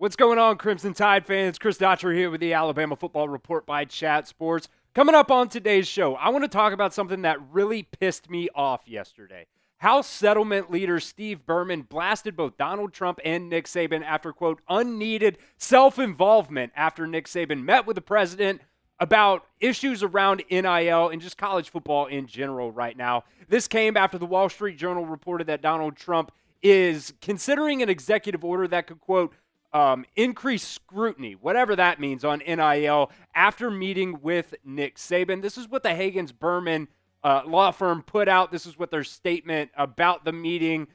What's going on, Crimson Tide fans? Chris Daughtery here with the Alabama Football Report by Chat Sports. Coming up on today's show, I want to talk about something that really pissed me off yesterday. House Settlement Leader Steve Berman blasted both Donald Trump and Nick Saban after, quote, unneeded self-involvement after Nick Saban met with the president about issues around NIL and just college football in general right now. This came after the Wall Street Journal reported that Donald Trump is considering an executive order that could, quote, increase scrutiny, whatever that means, on NIL after meeting with Nick Saban. This is what the Hagens Berman law firm put out. This is what their statement about the meeting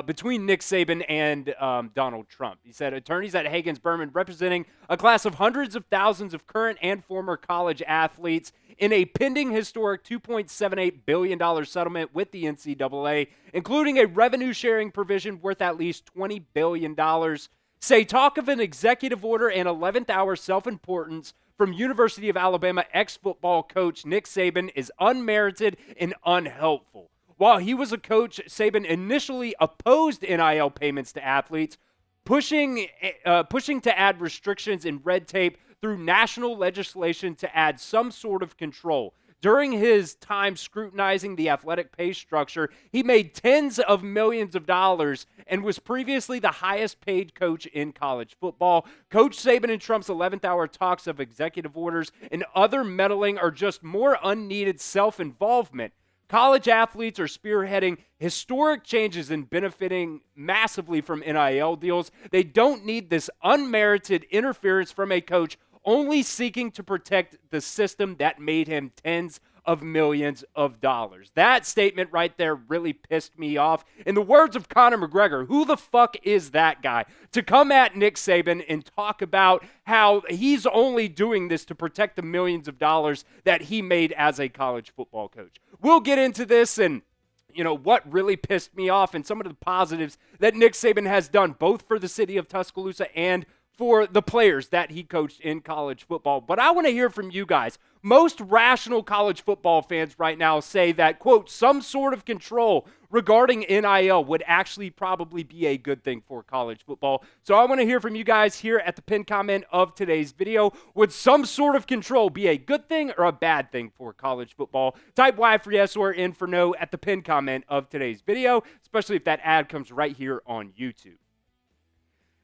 between Nick Saban and Donald Trump. He said, attorneys at Hagens Berman, representing a class of hundreds of thousands of current and former college athletes in a pending historic $2.78 billion settlement with the NCAA, including a revenue-sharing provision worth at least $20 billion, say talk of an executive order and 11th-hour self-importance from University of Alabama ex-football coach Nick Saban is unmerited and unhelpful. While he was a coach, Saban initially opposed NIL payments to athletes, pushing to add restrictions and red tape through national legislation to add some sort of control. During his time scrutinizing the athletic pay structure, he made tens of millions of dollars and was previously the highest paid coach in college football. Coach Saban and Trump's 11th hour talks of executive orders and other meddling are just more unneeded self-involvement. College athletes are spearheading historic changes and benefiting massively from NIL deals. They don't need this unmerited interference from a coach only seeking to protect the system that made him tens of millions of dollars. That statement right there really pissed me off. In the words of Conor McGregor, who the fuck is that guy to come at Nick Saban and talk about how he's only doing this to protect the millions of dollars that he made as a college football coach? We'll get into this and what really pissed me off and some of the positives that Nick Saban has done both for the city of Tuscaloosa and for the players that he coached in college football. But I want to hear from you guys. Most rational college football fans right now say that, quote, some sort of control regarding NIL would actually probably be a good thing for college football. So I want to hear from you guys here at the pinned comment of today's video. Would some sort of control be a good thing or a bad thing for college football? Type Y for yes or N for no at the pinned comment of today's video, especially if that ad comes right here on YouTube.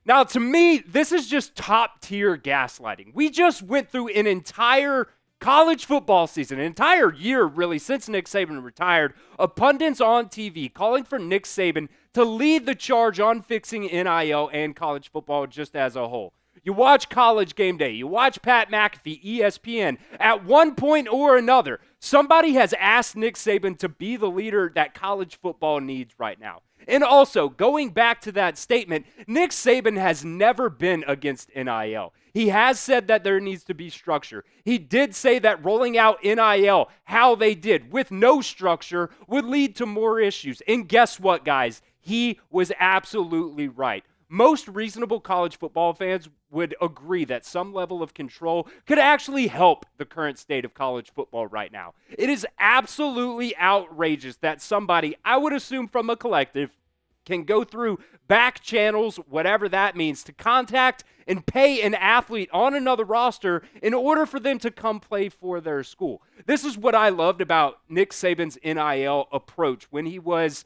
Now, to me, this is just top-tier gaslighting. We just went through an entire college football season, an entire year, really, since Nick Saban retired, of pundits on TV calling for Nick Saban to lead the charge on fixing NIL and college football just as a whole. You watch College Game Day. You watch Pat McAfee, ESPN. At one point or another, somebody has asked Nick Saban to be the leader that college football needs right now. And also, going back to that statement, Nick Saban has never been against NIL. He has said that there needs to be structure. He did say that rolling out NIL, how they did, with no structure, would lead to more issues. And guess what, guys? He was absolutely right. Most reasonable college football fans would agree that some level of control could actually help the current state of college football right now. It is absolutely outrageous that somebody, I would assume from a collective, can go through back channels, whatever that means, to contact and pay an athlete on another roster in order for them to come play for their school. This is what I loved about Nick Saban's NIL approach when he was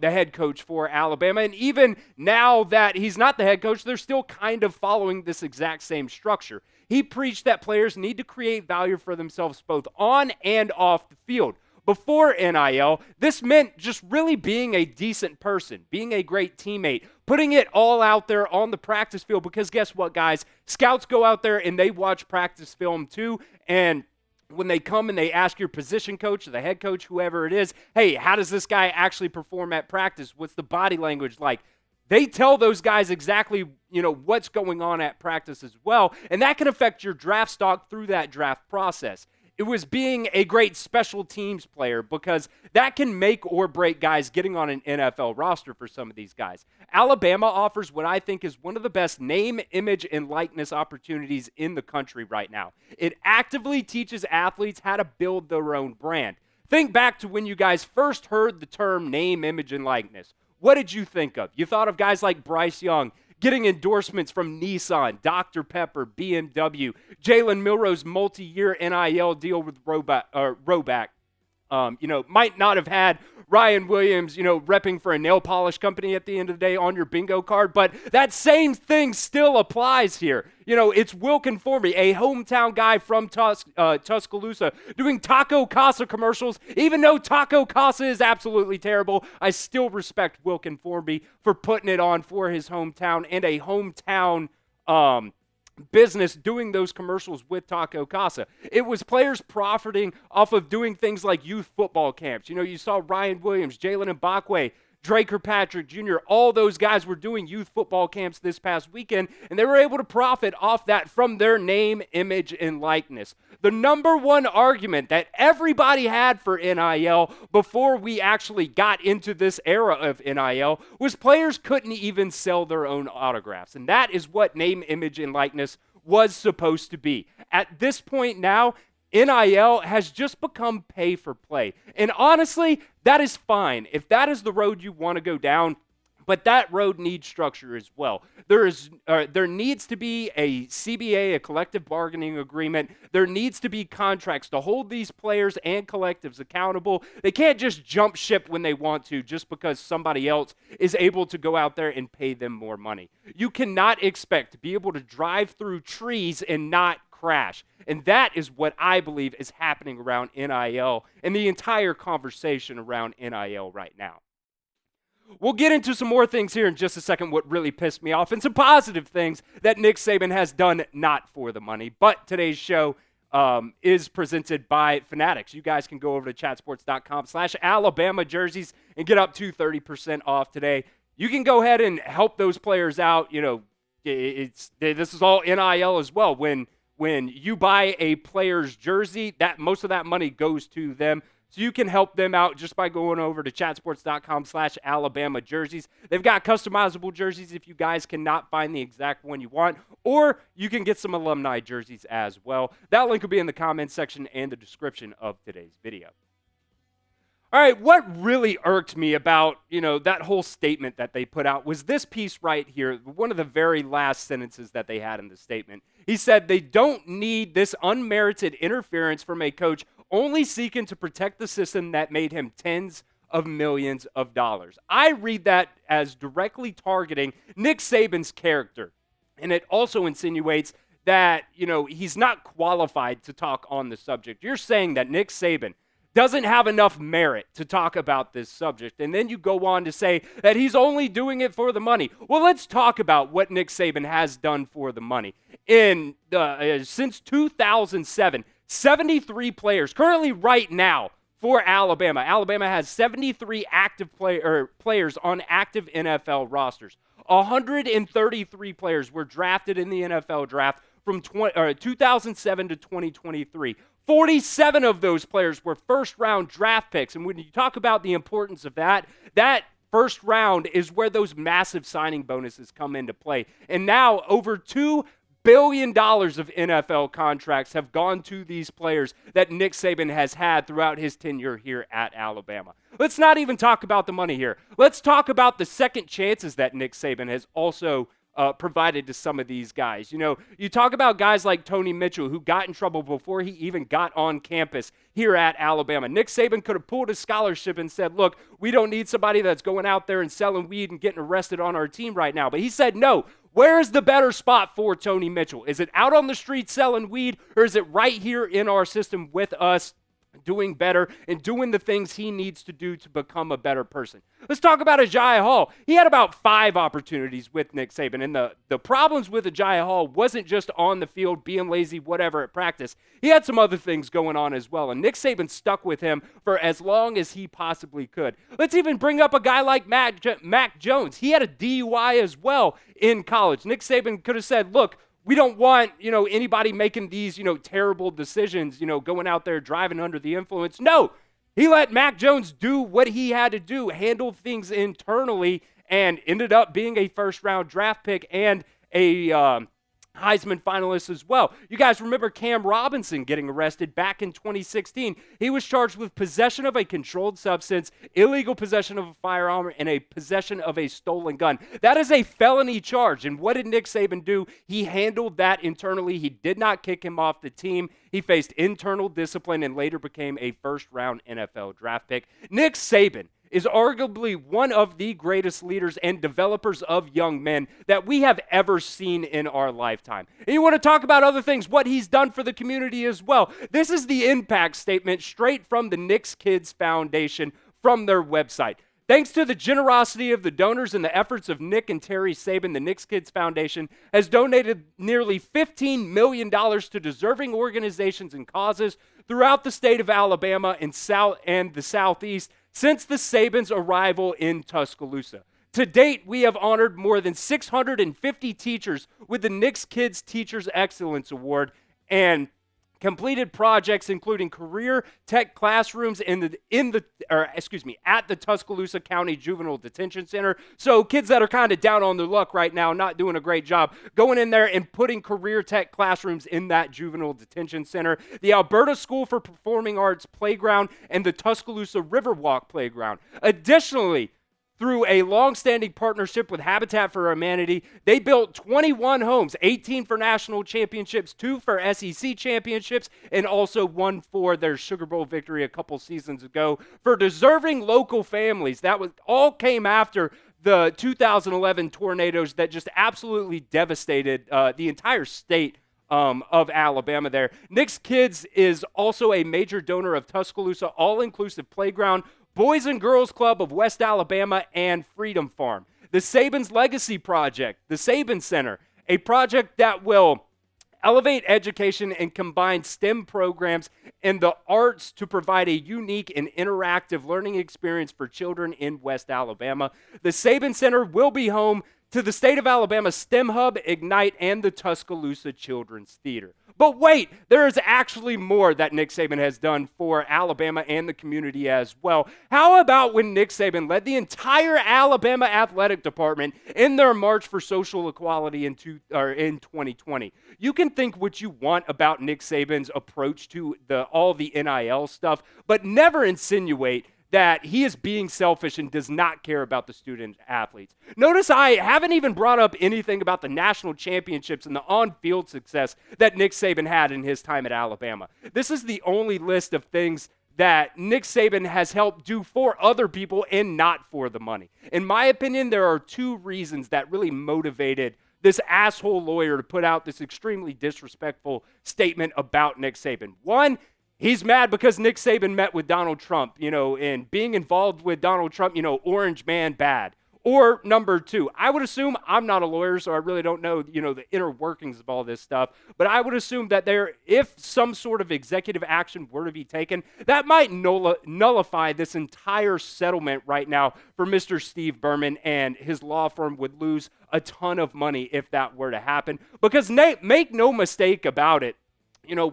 the head coach for Alabama. And even now that he's not the head coach, they're still kind of following this exact same structure. He preached that players need to create value for themselves both on and off the field. Before NIL, this meant just really being a decent person, being a great teammate, putting it all out there on the practice field, because guess what, guys? Scouts go out there and they watch practice film too, and when they come and they ask your position coach or the head coach, whoever it is, hey, how does this guy actually perform at practice? What's the body language like? They tell those guys exactly, what's going on at practice as well, and that can affect your draft stock through that draft process. It was being a great special teams player, because that can make or break guys getting on an NFL roster for some of these guys. Alabama offers what I think is one of the best name, image, and likeness opportunities in the country right now. It actively teaches athletes how to build their own brand. Think back to when you guys first heard the term name, image, and likeness. What did you think of? You thought of guys like Bryce Young getting endorsements from Nissan, Dr. Pepper, BMW, Jalen Milroe's multi-year NIL deal with Roback. Might not have had Ryan Williams, repping for a nail polish company at the end of the day on your bingo card, but that same thing still applies here. It's Will Conformi, a hometown guy from Tuscaloosa, doing Taco Casa commercials. Even though Taco Casa is absolutely terrible, I still respect Will Conformi for putting it on for his hometown and a hometown business doing those commercials with Taco Casa. It was players profiting off of doing things like youth football camps. You saw Ryan Williams, Jalen Mbakwe, Drake Kirkpatrick Jr., all those guys were doing youth football camps this past weekend, and they were able to profit off that from their name, image, and likeness. The number one argument that everybody had for NIL before we actually got into this era of NIL was players couldn't even sell their own autographs, and that is what name, image, and likeness was supposed to be. At this point now, NIL has just become pay for play. And honestly, that is fine if that is the road you want to go down, but that road needs structure as well. There needs to be a CBA, a collective bargaining agreement. There needs to be contracts to hold these players and collectives accountable. They can't just jump ship when they want to just because somebody else is able to go out there and pay them more money. You cannot expect to be able to drive through trees and not crash. And that is what I believe is happening around NIL and the entire conversation around NIL right now. We'll get into some more things here in just a second, what really pissed me off, and some positive things that Nick Saban has done not for the money. But today's show is presented by Fanatics. You guys can go over to chatsports.com/Alabama jerseys and get up to 30% off today. You can go ahead and help those players out. This is all NIL as well. When you buy a player's jersey, that most of that money goes to them. So you can help them out just by going over to chatsports.com/Alabama jerseys. They've got customizable jerseys if you guys cannot find the exact one you want, or you can get some alumni jerseys as well. That link will be in the comments section and the description of today's video. All right, what really irked me about, that whole statement that they put out was this piece right here, one of the very last sentences that they had in the statement. He said they don't need this unmerited interference from a coach only seeking to protect the system that made him tens of millions of dollars. I read that as directly targeting Nick Saban's character, and it also insinuates that, he's not qualified to talk on the subject. You're saying that Nick Saban doesn't have enough merit to talk about this subject. And then you go on to say that he's only doing it for the money. Well, let's talk about what Nick Saban has done for the money. Since 2007, 73 players, currently right now for Alabama. Alabama has 73 active players on active NFL rosters. 133 players were drafted in the NFL draft from 2007 to 2023. 47 of those players were first-round draft picks. And when you talk about the importance of that first round is where those massive signing bonuses come into play. And now over $2 billion of NFL contracts have gone to these players that Nick Saban has had throughout his tenure here at Alabama. Let's not even talk about the money here. Let's talk about the second chances that Nick Saban has also provided to some of these guys. You talk about guys like Tony Mitchell, who got in trouble before he even got on campus here at Alabama. Nick Saban could have pulled a scholarship and said, look, we don't need somebody that's going out there and selling weed and getting arrested on our team right now. But he said, no, where is the better spot for Tony Mitchell? Is it out on the street selling weed, or is it right here in our system with us doing better and doing the things he needs to do to become a better person? Let's talk about Agiye Hall. He had about 5 opportunities with Nick Saban, and the problems with Agiye Hall wasn't just on the field, being lazy, whatever, at practice. He had some other things going on as well, and Nick Saban stuck with him for as long as he possibly could. Let's even bring up a guy like Mac Jones. He had a DUI as well in college. Nick Saban could have said, look, we don't want, anybody making these, terrible decisions, going out there driving under the influence. No, he let Mac Jones do what he had to do, handle things internally, and ended up being a first-round draft pick and a Heisman finalists as well. You guys remember Cam Robinson getting arrested back in 2016. He was charged with possession of a controlled substance, illegal possession of a firearm, and a possession of a stolen gun. That is a felony charge. And what did Nick Saban do? He handled that internally. He did not kick him off the team. He faced internal discipline and later became a first-round NFL draft pick. Nick Saban is arguably one of the greatest leaders and developers of young men that we have ever seen in our lifetime. And you want to talk about other things, what he's done for the community as well. This is the impact statement straight from the Knicks Kids Foundation from their website. Thanks to the generosity of the donors and the efforts of Nick and Terry Saban, the Knicks Kids Foundation has donated nearly $15 million to deserving organizations and causes throughout the state of Alabama and the Southeast since the Sabans' arrival in Tuscaloosa. To date, we have honored more than 650 teachers with the Knicks Kids Teachers Excellence Award and completed projects including career tech classrooms at the Tuscaloosa County Juvenile Detention Center. So kids that are kind of down on their luck right now, not doing a great job, going in there and putting career tech classrooms in that juvenile detention center. The Alberta School for Performing Arts Playground and the Tuscaloosa Riverwalk Playground. Additionally, through a long-standing partnership with Habitat for Humanity, they built 21 homes, 18 for national championships, 2 for SEC championships, and also 1 for their Sugar Bowl victory a couple seasons ago for deserving local families. That all came after the 2011 tornadoes that just absolutely devastated the entire state of Alabama there. Nick's Kids is also a major donor of Tuscaloosa All-Inclusive Playground, Boys and Girls Club of West Alabama, and Freedom Farm. The Saban's Legacy Project, the Saban Center, a project that will elevate education and combine STEM programs and the arts to provide a unique and interactive learning experience for children in West Alabama. The Saban Center will be home to the State of Alabama STEM Hub, Ignite, and the Tuscaloosa Children's Theater. But wait, there is actually more that Nick Saban has done for Alabama and the community as well. How about when Nick Saban led the entire Alabama athletic department in their March for Social Equality in 2020? You can think what you want about Nick Saban's approach to all the NIL stuff, but never insinuate that he is being selfish and does not care about the student athletes. Notice I haven't even brought up anything about the national championships and the on-field success that Nick Saban had in his time at Alabama. This is the only list of things that Nick Saban has helped do for other people and not for the money. In my opinion, there are 2 reasons that really motivated this asshole lawyer to put out this extremely disrespectful statement about Nick Saban. One, he's mad because Nick Saban met with Donald Trump, and being involved with Donald Trump, orange man bad. Or number 2, I would assume, I'm not a lawyer, so I really don't know, the inner workings of all this stuff, but I would assume that if some sort of executive action were to be taken, that might nullify this entire settlement right now for Mr. Steve Berman, and his law firm would lose a ton of money if that were to happen. Because make no mistake about it,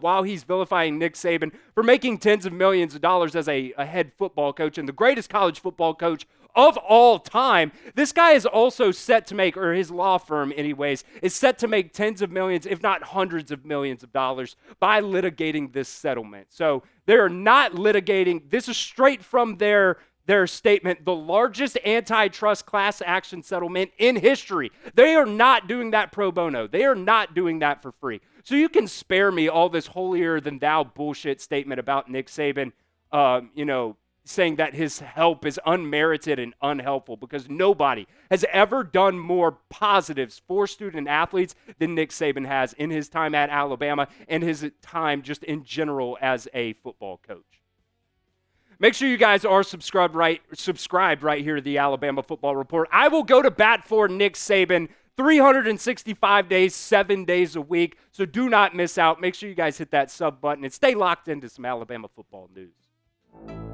while he's vilifying Nick Saban for making tens of millions of dollars as a head football coach and the greatest college football coach of all time, this guy is also set to make, or his law firm anyways, is set to make tens of millions, if not hundreds of millions of dollars by litigating this settlement. So they're not litigating. This is straight from their statement, the largest antitrust class action settlement in history. They are not doing that pro bono. They are not doing that for free. So you can spare me all this holier-than-thou bullshit statement about Nick Saban, saying that his help is unmerited and unhelpful, because nobody has ever done more positives for student athletes than Nick Saban has in his time at Alabama and his time just in general as a football coach. Make sure you guys are subscribed right here to the Alabama Football Report. I will go to bat for Nick Saban 365 days, 7 days a week. So do not miss out. Make sure you guys hit that sub button and stay locked into some Alabama football news.